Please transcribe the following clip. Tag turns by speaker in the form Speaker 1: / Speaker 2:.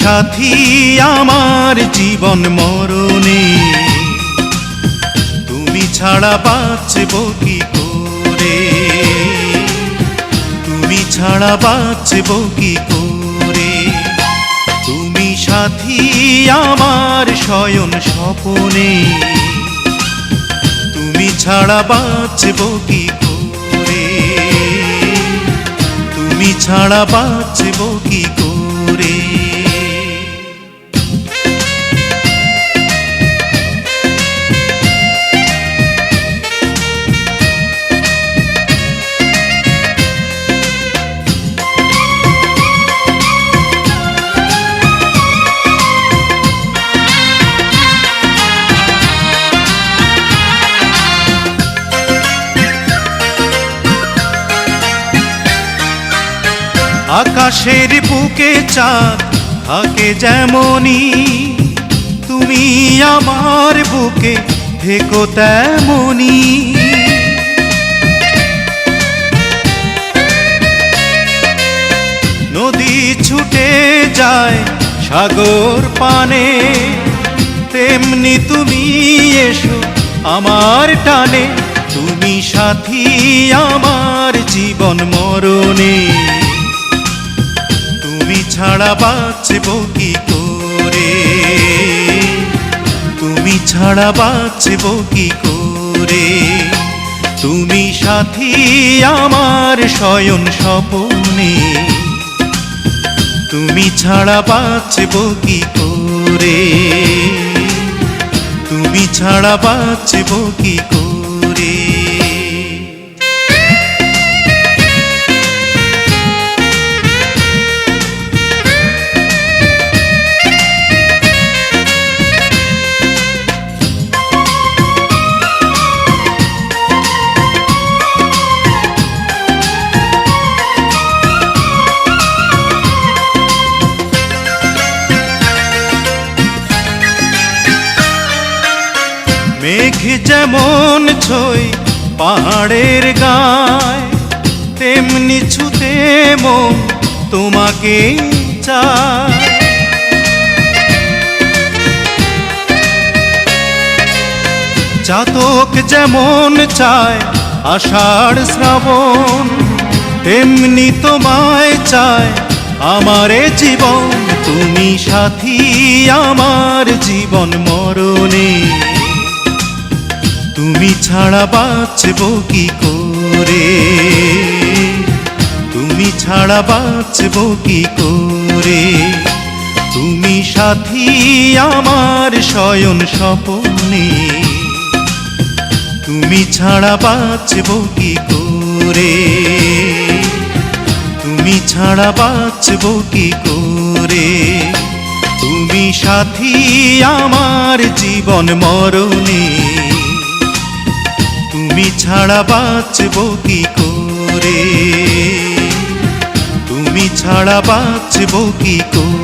Speaker 1: সাথী আমার জীবন মরণে, তুমি ছাড়া বাঁচব কি করে, তুমি ছাড়া বাঁচব কি করে। তুমি সাথী আমার শয়ন স্বপনে, তুমি ছাড়া বাঁচব কি করে, তুমি ছাড়া বাঁচব কি করে। আকাশের বুকে চাঁদ থাকে যেমনি, তুমি আমার বুকে থেকো তেমনি। নদী ছুটে যায় সাগর পানে, তেমনি তুমি এসো আমার টানে। তুমি সাথী আমার জীবন মরণে, তুমি ছাড়া বাঁচব কি করে, তুমি ছাড়া বাঁচব কি করে। তুমি সাথী আমার শয়ন স্বপনে, তুমি ছাড়া বাঁচব কি করে, তুমি ছাড়া বাঁচব কি করে। মেঘ যেমন ছই পাহাড়ের গায়, তেমনি ছুতে মন তোমাকে চায়। চাতক যেমন চায় আষাঢ় শ্রাবণ, তেমনি তোমায় চায় আমারে জীবন। তুমি সাথী আমার জীবন মরণে, তুমি ছাড়া বাঁচব কি করে, তুমি ছাড়া বাঁচব কি করে। তুমি সাথী আমার শয়ন স্বপনে, তুমি ছাড়া বাঁচব কি করে, তুমি ছাড়া বাঁচব কি করে। তুমি সাথী আমার জীবন মরণে, তুমি ছাড়া বাঁচব কি করে, তুমি ছাড়া বাঁচব কি করে।